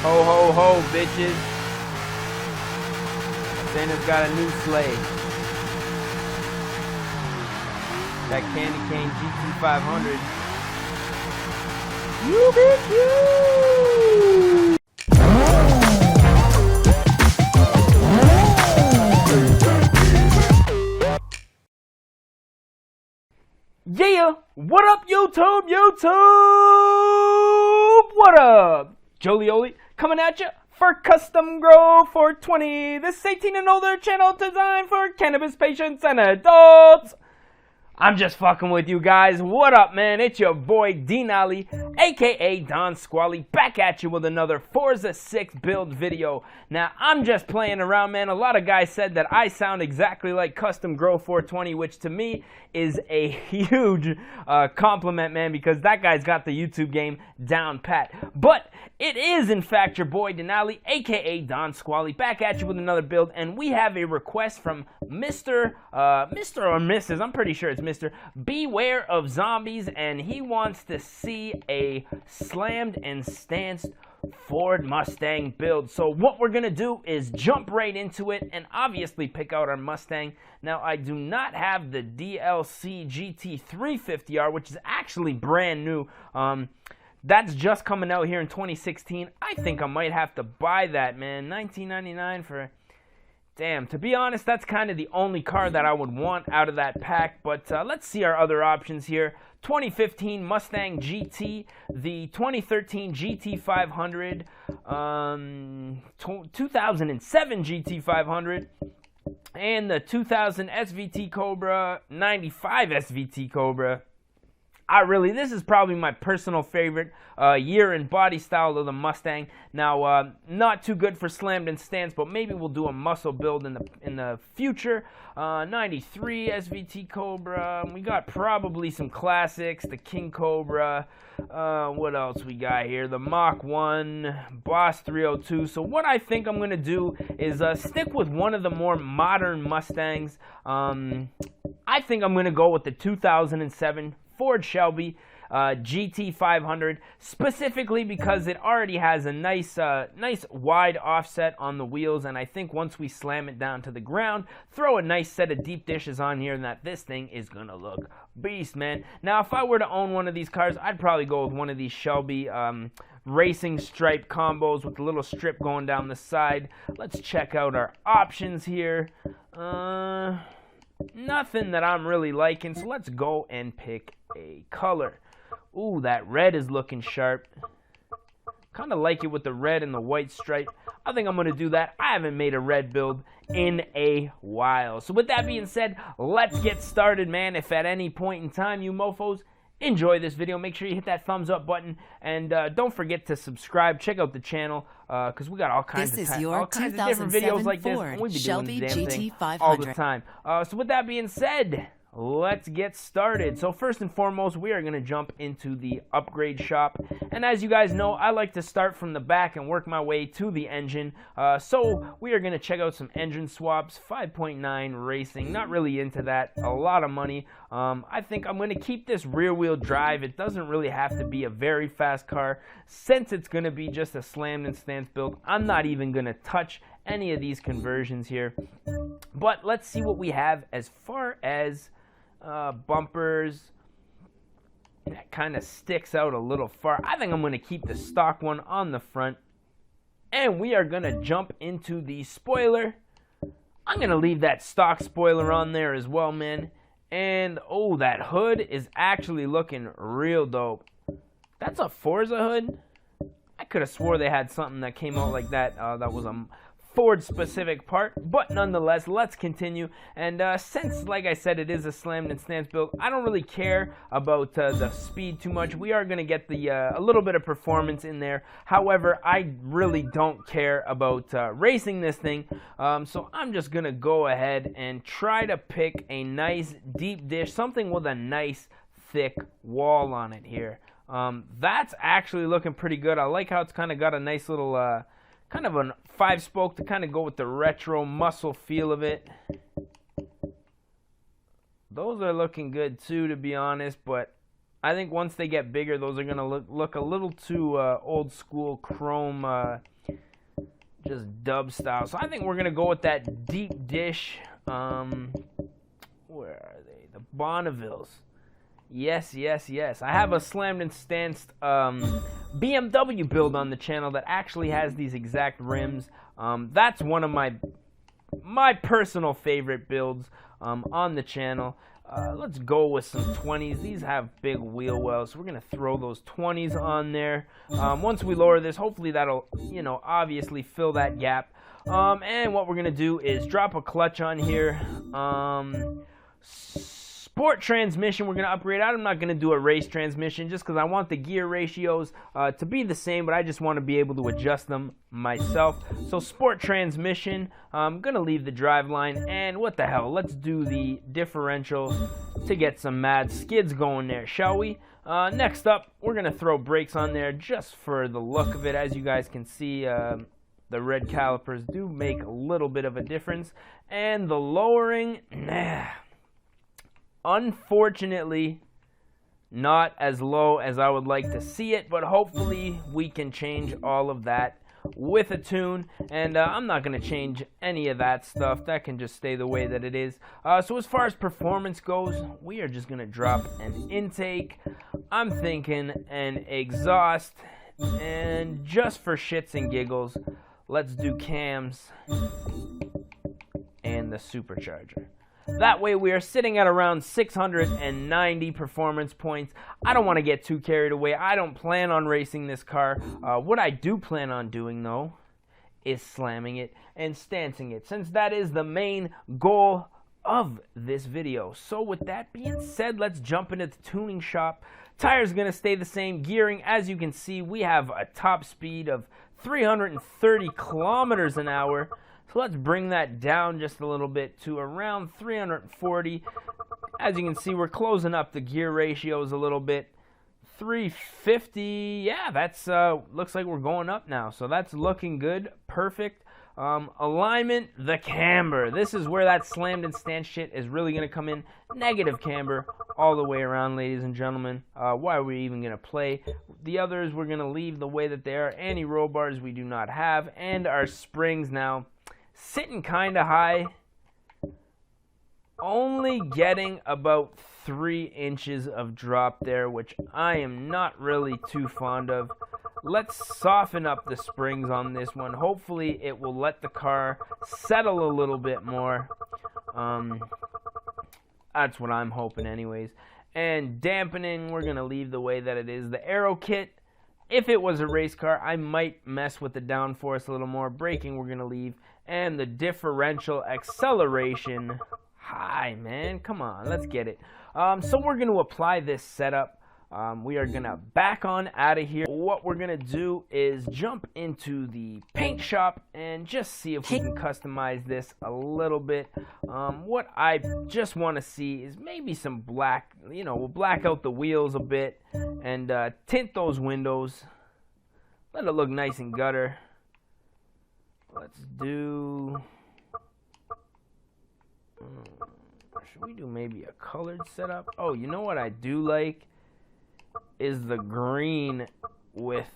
Ho, ho, ho, bitches. Santa's got a new sleigh. That candy cane GT500. You bitch, you! Yeah! What up, YouTube? What up? Jolioli coming at you for Custom Grow 420. This 18 and older channel designed for cannabis patients and adults. I'm just fucking with you guys. What up, man? It's your boy Denali, aka Don Squally, back at you with another Forza 6 build video. Now, I'm just playing around, man. A lot of guys said that I sound exactly like Custom Grow 420, which to me is a huge compliment, man, because that guy's got the YouTube game down pat. But it is, in fact, your boy Denali, aka Don Squally, back at you with another build, and we have a request from Mr. or Mrs. I'm pretty sure it's Mr. Beware of Zombies, and he wants to see a slammed and stanced Ford Mustang build. So what we're gonna do is jump right into it and obviously pick out our Mustang. Now, I do not have the DLC GT350R, which is actually brand new. That's just coming out here in 2016. I think I might have to buy that, man. $19.99 for... Damn, to be honest, that's kind of the only car that I would want out of that pack. But let's see our other options here. 2015 Mustang GT, the 2013 GT500, 2007 GT500, and the 2000 SVT Cobra, 95 SVT Cobra. This is probably my personal favorite year and body style of the Mustang. Now, not too good for slammed and stance, but maybe we'll do a muscle build in the future. 93 SVT Cobra. We got probably some classics, the King Cobra. What else we got here? The Mach 1, Boss 302. So what I think I'm going to do is stick with one of the more modern Mustangs. I think I'm going to go with the 2007 Ford Shelby GT500, specifically because it already has a nice wide offset on the wheels, and I think once we slam it down to the ground, throw a nice set of deep dishes on here, and that this thing is gonna look beast, man. Now, if I were to own one of these cars, I'd probably go with one of these Shelby racing stripe combos with a little strip going down the side. Let's check out our options here. Nothing that I'm really liking, so let's go and pick a color. Ooh, that red is looking sharp. Kind of like it with the red and the white stripe. I think I'm going to do that. I haven't made a red build in a while. So with that being said, let's get started, man. If at any point in time you mofos enjoy this video, make sure you hit that thumbs up button, and don't forget to subscribe. Check out the channel because we got all kinds of different videos like this, and we be Shelby doing the damn thing GT500 all the time. So with that being said, let's get started. So first and foremost, we are going to jump into the upgrade shop, and as you guys know, I like to start from the back and work my way to the engine. So we are going to check out some engine swaps. 5.9 racing, not really into that, a lot of money. I think I'm going to keep this rear wheel drive. It doesn't really have to be a very fast car. Since it's going to be just a slammed and stance build, I'm not even going to touch any of these conversions here. But let's see what we have as far as bumpers. That kind of sticks out a little far. I think I'm going to keep the stock one on the front, and we are going to jump into the spoiler. I'm going to leave that stock spoiler on there as well, man. And oh, that hood is actually looking real dope. That's a Forza hood. I could have swore they had something that came out like that. That was a Ford specific part, but nonetheless, let's continue. And since, like I said, it is a slammed and stance build, I don't really care about the speed too much. We are going to get the a little bit of performance in there. However, I really don't care about racing this thing, so I'm just going to go ahead and try to pick a nice deep dish, something with a nice thick wall on it here. That's actually looking pretty good. I like how it's kind of got a nice little kind of a 5-spoke to kind of go with the retro muscle feel of it. Those are looking good too, to be honest, but I think once they get bigger, those are going to look a little too old school chrome, just dub style. So I think we're going to go with that deep dish. Where are they? The Bonnevilles. Yes, yes, yes. I have a slammed and stanced BMW build on the channel that actually has these exact rims. That's one of my personal favorite builds on the channel. Let's go with some 20s. These have big wheel wells, so we're going to throw those 20s on there. Once we lower this, hopefully that'll, you know, obviously fill that gap. And what we're going to do is drop a clutch on here. Sport transmission, we're going to upgrade. I'm not going to do a race transmission just because I want the gear ratios to be the same, but I just want to be able to adjust them myself. So sport transmission, I'm going to leave the driveline, and what the hell, let's do the differential to get some mad skids going there, shall we? Next up, we're going to throw brakes on there just for the look of it. As you guys can see, the red calipers do make a little bit of a difference, and the lowering, unfortunately, not as low as I would like to see it, but hopefully we can change all of that with a tune. And I'm not going to change any of that stuff. That can just stay the way that it is. So as far as performance goes, we are just going to drop an intake. I'm thinking an exhaust. And just for shits and giggles, let's do cams and the supercharger. That way we are sitting at around 690 performance points. I don't want to get too carried away. I don't plan on racing this car. What I do plan on doing, though, is slamming it and stancing it, since that is the main goal of this video. So with that being said, let's jump into the tuning shop. Tires going to stay the same. Gearing, as you can see, we have a top speed of 330 kilometers an hour. So let's bring that down just a little bit to around 340. As you can see, we're closing up the gear ratios a little bit. 350, yeah, that's looks like we're going up now. So that's looking good, perfect. Alignment, the camber. This is where that slammed and stanced shit is really going to come in. Negative camber all the way around, ladies and gentlemen. Why are we even going to play? The others, we're going to leave the way that they are. Anti-roll bars we do not have. And our springs now sitting kind of high, only getting about 3 inches of drop there, which I am not really too fond of. Let's soften up the springs on this one. Hopefully it will let the car settle a little bit more. That's what I'm hoping anyways. And dampening, we're going to leave the way that it is. The aero kit, if it was a race car, I might mess with the downforce a little more. Braking, we're going to leave. And the differential acceleration, high, man. Come on, let's get it. So we're going to apply this setup. We are going to back on out of here. What we're going to do is jump into the paint shop and just see if we can customize this a little bit. What I just want to see is maybe some black. You know, we'll black out the wheels a bit and tint those windows. Let it look nice and gutter. Let's do... should we do maybe a colored setup? Oh, you know what I do like? Is the green with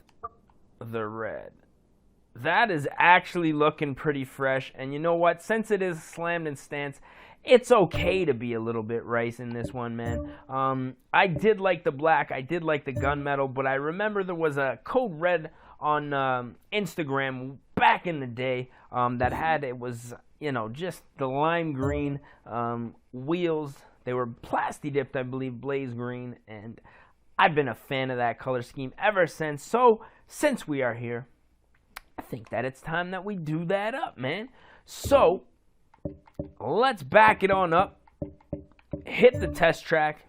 the red. That is actually looking pretty fresh. And you know what? Since it is slammed and stanced, it's okay to be a little bit rice in this one, man. I did like the black. I did like the gunmetal. But I remember there was a code red on Instagram back in the day that had, it was, you know, just the lime green wheels. They were plasti dipped, I believe, blaze green. And I've been a fan of that color scheme ever since. So, since we are here, I think that it's time that we do that up, man. So, let's back it on up. Hit the test track.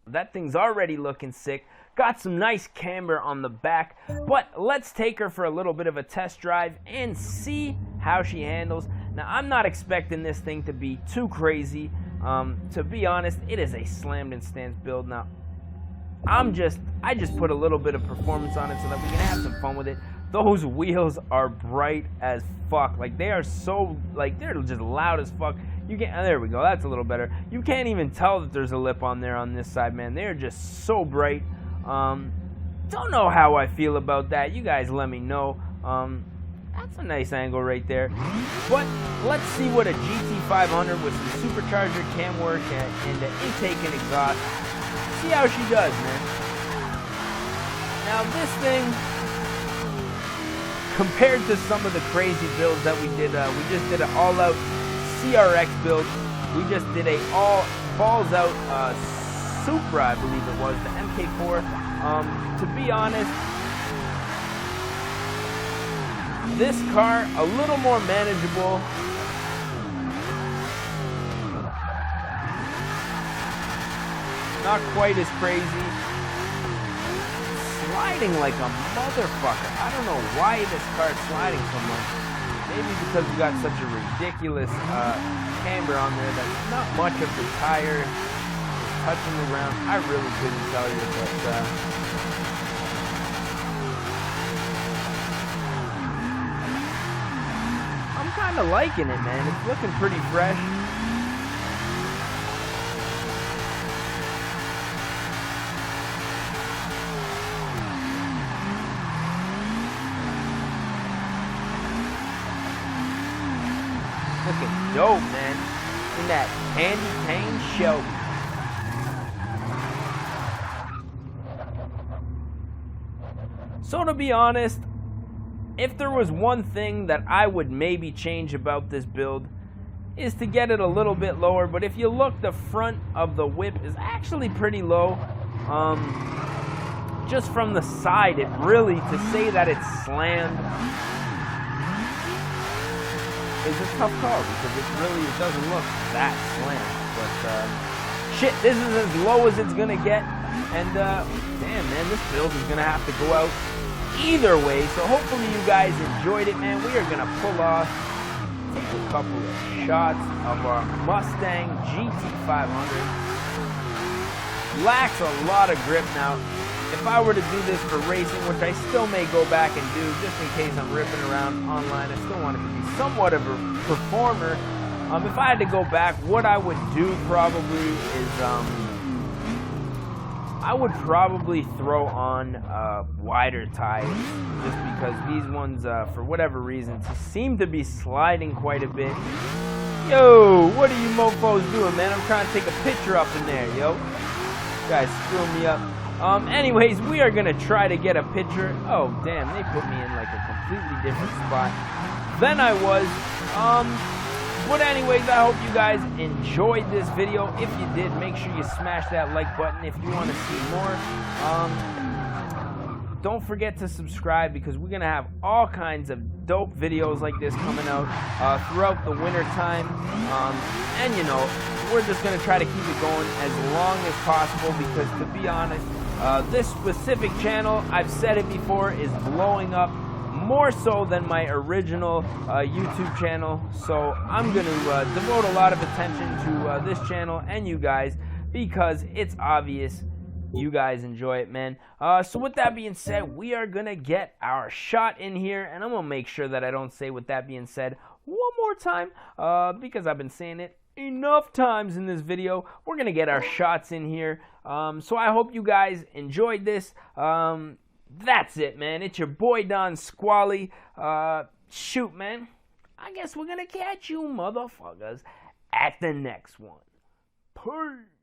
That thing's already looking sick. Got some nice camber on the back. But let's take her for a little bit of a test drive and see how she handles. Now, I'm not expecting this thing to be too crazy. To be honest, it is a slammed and stanced build. Now, I just put a little bit of performance on it so that we can have some fun with it. Those wheels are bright as fuck. Like, they are so, like, they're just loud as fuck. You can't, there we go, that's a little better. You can't even tell that there's a lip on there on this side, man. They're just so bright. Don't know how I feel about that. You guys let me know. That's a nice angle right there. But let's see what a GT500 with some supercharger, cam work, and the intake and exhaust. See how she does, man. Now this thing, compared to some of the crazy builds that we did, we just did an all-out CRX build. We just did a all balls-out Supra, I believe it was, the MK4. To be honest, this car, a little more manageable. Not quite as crazy. Sliding like a motherfucker. I don't know why this car's sliding so much. Maybe because we got such a ridiculous camber on there that not much of the tire is touching the ground. I really couldn't tell you, but I'm kind of liking it, man. It's looking pretty fresh. Looking dope, man. In that candy cane Shelby. So to be honest, if there was one thing that I would maybe change about this build, is to get it a little bit lower. But if you look, the front of the whip is actually pretty low. Just from the side, it really, to say that it's slammed is a tough call, because it doesn't look that slammed. But shit, this is as low as it's gonna get. And damn, man, this build is gonna have to go out either way. So hopefully you guys enjoyed it, man. We are gonna pull off, take a couple of shots of our Mustang GT500. Lacks a lot of grip now. If I were to do this for racing, which I still may go back and do, just in case I'm ripping around online, I still want it to be somewhat of a performer. If I had to go back, what I would do probably is I would probably throw on wider tires, just because these ones, for whatever reason, seem to be sliding quite a bit. Yo, what are you mofos doing, man? I'm trying to take a picture up in there, yo. You guys screwing me up. Anyways, we are gonna try to get a picture. Oh, damn, they put me in like a completely different spot than I was. But anyways, I hope you guys enjoyed this video. If you did, make sure you smash that like button if you want to see more. Don't forget to subscribe, because we're gonna have all kinds of dope videos like this coming out throughout the winter time. And you know, we're just gonna try to keep it going as long as possible, because to be honest, this specific channel, I've said it before, is blowing up more so than my original YouTube channel. So I'm going to devote a lot of attention to this channel and you guys, because it's obvious you guys enjoy it, man. So with that being said, we are going to get our shot in here, and I'm going to make sure that I don't say with that being said one more time, because I've been saying it enough times in this video. We're gonna get our shots in here. So I hope you guys enjoyed this. That's it, man. It's your boy Don Squally. Shoot, man, I guess we're gonna catch you motherfuckers at the next one. Peace.